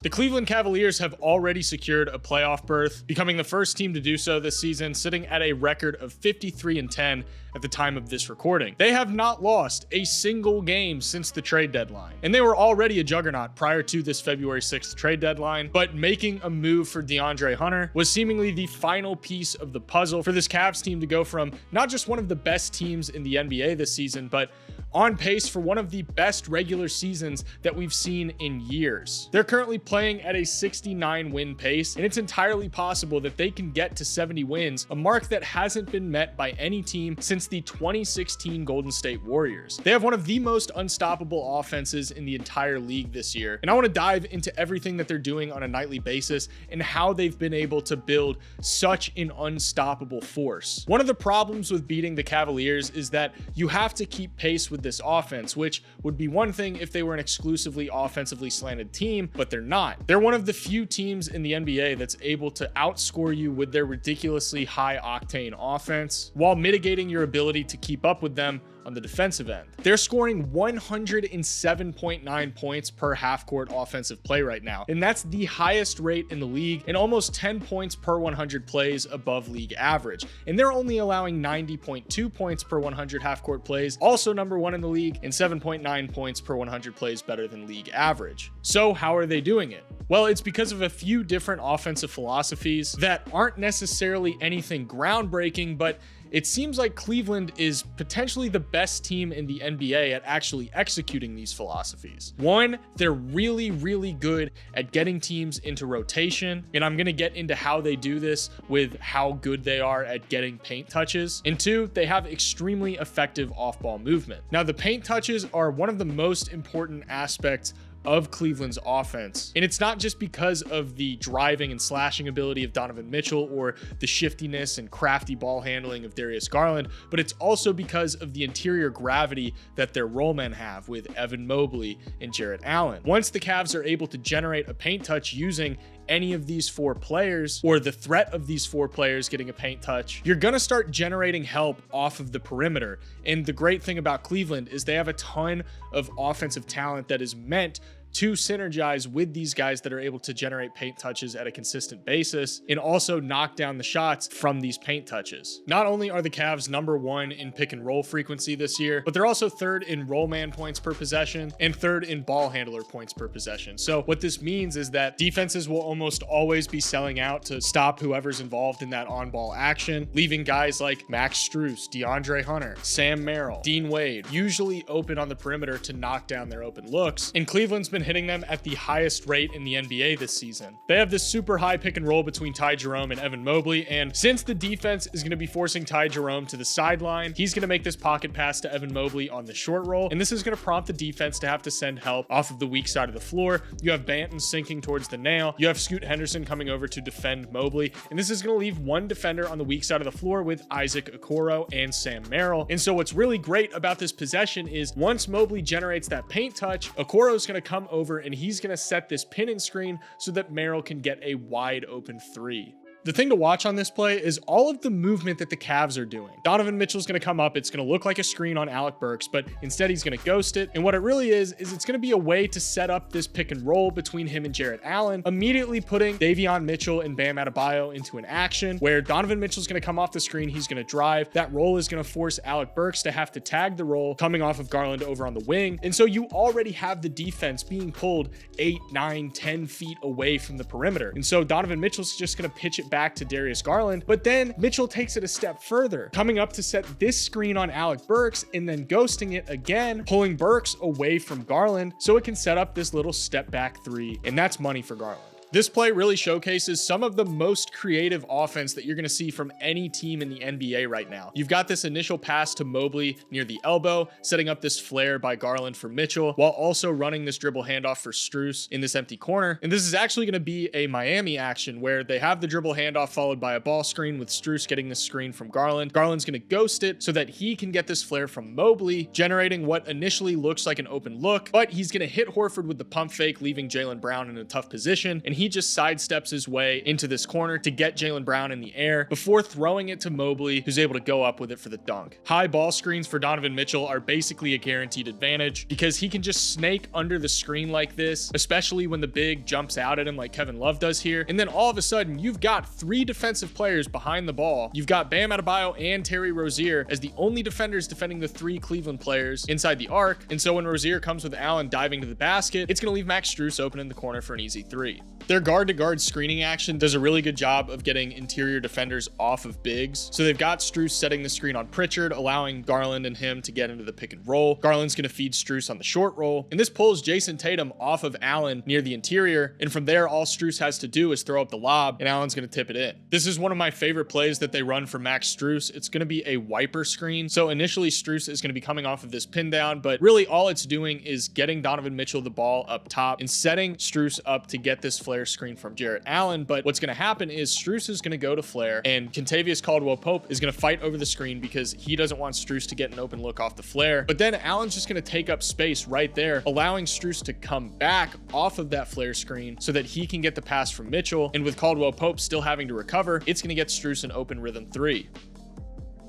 The Cleveland Cavaliers have already secured a playoff berth, becoming the first team to do so this season, sitting at a record of 53-10 at the time of this recording. They have not lost a single game since the trade deadline, and they were already a juggernaut prior to this February 6th trade deadline, but making a move for DeAndre Hunter was seemingly the final piece of the puzzle for this Cavs team to go from not just one of the best teams in the NBA this season, but on pace for one of the best regular seasons that we've seen in years. They're currently playing at a 69 win pace, and it's entirely possible that they can get to 70 wins, a mark that hasn't been met by any team since the 2016 Golden State Warriors. They have one of the most unstoppable offenses in the entire league this year, and I want to dive into everything that they're doing on a nightly basis and how they've been able to build such an unstoppable force. One of the problems with beating the Cavaliers is that you have to keep pace with this offense, which would be one thing if they were an exclusively offensively slanted team, but they're not. They're one of the few teams in the NBA that's able to outscore you with their ridiculously high octane offense while mitigating your ability to keep up with them on the defensive end. They're scoring 107.9 points per half-court offensive play right now, and that's the highest rate in the league and almost 10 points per 100 plays above league average. And they're only allowing 90.2 points per 100 half-court plays, also number one in the league, and 7.9 points per 100 plays better than league average. So how are they doing it? Well, it's because of a few different offensive philosophies that aren't necessarily anything groundbreaking, but it seems like Cleveland is potentially the best team in the NBA at actually executing these philosophies. One, they're really, really good at getting teams into rotation, and I'm going to get into how they do this with how good they are at getting paint touches. And two, they have extremely effective off-ball movement. Now, the paint touches are one of the most important aspects of Cleveland's offense. And it's not just because of the driving and slashing ability of Donovan Mitchell or the shiftiness and crafty ball handling of Darius Garland, but it's also because of the interior gravity that their role men have with Evan Mobley and Jarrett Allen. Once the Cavs are able to generate a paint touch using any of these four players, or the threat of these four players getting a paint touch, you're gonna start generating help off of the perimeter. And the great thing about Cleveland is they have a ton of offensive talent that is meant to synergize with these guys that are able to generate paint touches at a consistent basis and also knock down the shots from these paint touches. Not only are the Cavs number one in pick and roll frequency this year, but they're also third in roll man points per possession and third in ball handler points per possession. So what this means is that defenses will almost always be selling out to stop whoever's involved in that on-ball action, leaving guys like Max Strus, DeAndre Hunter, Sam Merrill, Dean Wade usually open on the perimeter to knock down their open looks. And Cleveland's been hitting them at the highest rate in the NBA this season. They have this super high pick and roll between Ty Jerome and Evan Mobley, and since the defense is going to be forcing Ty Jerome to the sideline, he's going to make this pocket pass to Evan Mobley on the short roll, and this is going to prompt the defense to have to send help off of the weak side of the floor. You have Banton sinking towards the nail, you have Scoot Henderson coming over to defend Mobley, and this is going to leave one defender on the weak side of the floor with Isaac Okoro and Sam Merrill. And so what's really great about this possession is once Mobley generates that paint touch, Okoro is going to come over and he's going to set this pin and screen so that Merrill can get a wide open three. The thing to watch on this play is all of the movement that the Cavs are doing. Donovan Mitchell's going to come up. It's going to look like a screen on Alec Burks, but instead he's going to ghost it. And what it really is it's going to be a way to set up this pick and roll between him and Jarrett Allen, immediately putting Davion Mitchell and Bam Adebayo into an action where Donovan Mitchell's going to come off the screen. He's going to drive. That roll is going to force Alec Burks to have to tag the roll coming off of Garland over on the wing. And so you already have the defense being pulled 8, 9, 10 feet away from the perimeter. And so Donovan Mitchell's just going to pitch it back to Darius Garland, but then Mitchell takes it a step further, coming up to set this screen on Alec Burks and then ghosting it again, pulling Burks away from Garland so it can set up this little step back three, and that's money for Garland. This play really showcases some of the most creative offense that you're going to see from any team in the NBA right now. You've got this initial pass to Mobley near the elbow, setting up this flare by Garland for Mitchell, while also running this dribble handoff for Strus in this empty corner. And this is actually going to be a Miami action where they have the dribble handoff followed by a ball screen with Strus getting the screen from Garland. Garland's going to ghost it so that he can get this flare from Mobley, generating what initially looks like an open look, but he's going to hit Horford with the pump fake, leaving Jaylen Brown in a tough position, and he just sidesteps his way into this corner to get Jaylen Brown in the air before throwing it to Mobley, who's able to go up with it for the dunk. High ball screens for Donovan Mitchell are basically a guaranteed advantage because he can just snake under the screen like this, especially when the big jumps out at him like Kevin Love does here. And then all of a sudden, you've got 3 defensive players behind the ball. You've got Bam Adebayo and Terry Rozier as the only defenders defending the 3 Cleveland players inside the arc. And so when Rozier comes with Allen diving to the basket, it's going to leave Max Strus open in the corner for an easy 3. Their guard-to-guard screening action does a really good job of getting interior defenders off of bigs. So they've got Strus setting the screen on Pritchard, allowing Garland and him to get into the pick and roll. Garland's going to feed Strus on the short roll. And this pulls Jason Tatum off of Allen near the interior. And from there, all Strus has to do is throw up the lob, and Allen's going to tip it in. This is one of my favorite plays that they run for Max Strus. It's going to be a wiper screen. So initially, Strus is going to be coming off of this pin down, but really all it's doing is getting Donovan Mitchell the ball up top and setting Strus up to get this flare screen from Jarrett Allen. But what's going to happen is Strus is going to go to flare, and Kentavious Caldwell-Pope is going to fight over the screen because he doesn't want Strus to get an open look off the flare. But then Allen's just going to take up space right there, allowing Strus to come back off of that flare screen so that he can get the pass from Mitchell. And with Caldwell-Pope still having to recover, it's going to get Strus an open rhythm 3.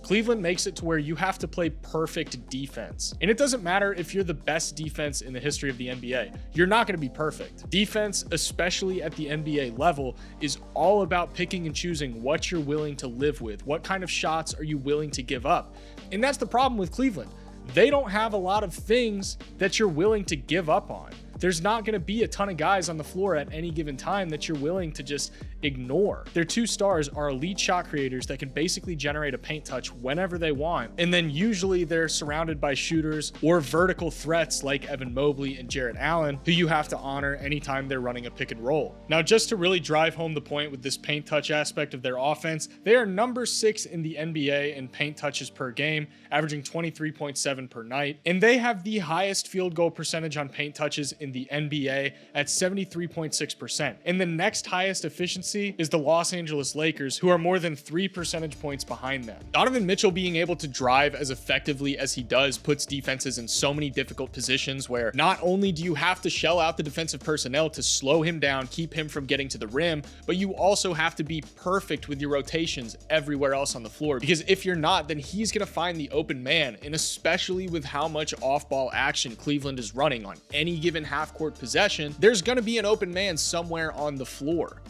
Cleveland makes it to where you have to play perfect defense. And it doesn't matter if you're the best defense in the history of the NBA. You're not going to be perfect. Defense, especially at the NBA level, is all about picking and choosing what you're willing to live with. What kind of shots are you willing to give up? And that's the problem with Cleveland. They don't have a lot of things that you're willing to give up on. There's not going to be a ton of guys on the floor at any given time that you're willing to just ignore. Their 2 stars are elite shot creators that can basically generate a paint touch whenever they want. And then usually they're surrounded by shooters or vertical threats like Evan Mobley and Jarrett Allen, who you have to honor anytime they're running a pick and roll. Now, just to really drive home the point with this paint touch aspect of their offense, they are number 6 in the NBA in paint touches per game, averaging 23.7 per night. And they have the highest field goal percentage on paint touches in the NBA at 73.6%. And the next highest efficiency is the Los Angeles Lakers, who are more than 3 percentage points behind them. Donovan Mitchell being able to drive as effectively as he does puts defenses in so many difficult positions where not only do you have to shell out the defensive personnel to slow him down, keep him from getting to the rim, but you also have to be perfect with your rotations everywhere else on the floor. Because if you're not, then he's going to find the open man. And especially with how much off-ball action Cleveland is running on any given half-court possession, there's going to be an open man somewhere on the floor.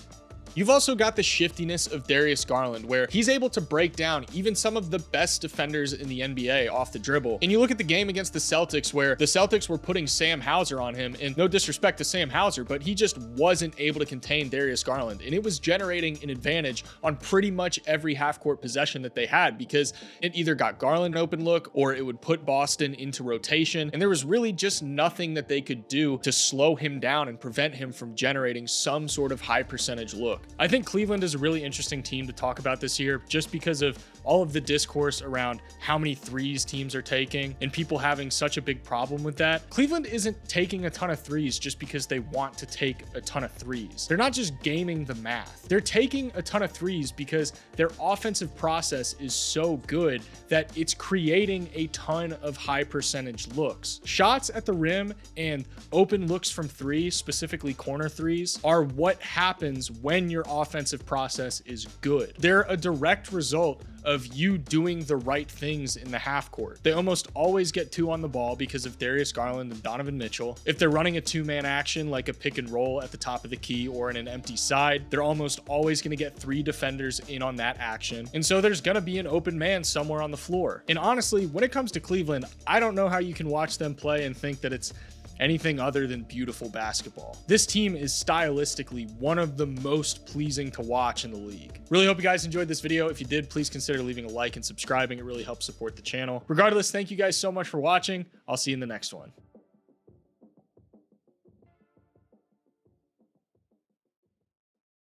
You've also got the shiftiness of Darius Garland, where he's able to break down even some of the best defenders in the NBA off the dribble. And you look at the game against the Celtics, where the Celtics were putting Sam Hauser on him, and no disrespect to Sam Hauser, but he just wasn't able to contain Darius Garland. And it was generating an advantage on pretty much every half-court possession that they had, because it either got Garland an open look or it would put Boston into rotation. And there was really just nothing that they could do to slow him down and prevent him from generating some sort of high percentage look. I think Cleveland is a really interesting team to talk about this year just because of all of the discourse around how many threes teams are taking and people having such a big problem with that. Cleveland isn't taking a ton of threes just because they want to take a ton of threes. They're not just gaming the math. They're taking a ton of threes because their offensive process is so good that it's creating a ton of high percentage looks. Shots at the rim and open looks from 3, specifically corner threes, are what happens when your offensive process is good. They're a direct result of you doing the right things in the half court. They almost always get 2 on the ball because of Darius Garland and Donovan Mitchell. If they're running a 2-man action like a pick and roll at the top of the key or in an empty side, they're almost always going to get 3 defenders in on that action. And so there's going to be an open man somewhere on the floor. And honestly, when it comes to Cleveland, I don't know how you can watch them play and think that it's anything other than beautiful basketball. This team is stylistically one of the most pleasing to watch in the league. Really hope you guys enjoyed this video. If you did, please consider leaving a like and subscribing. It really helps support the channel. Regardless, thank you guys so much for watching. I'll see you in the next one.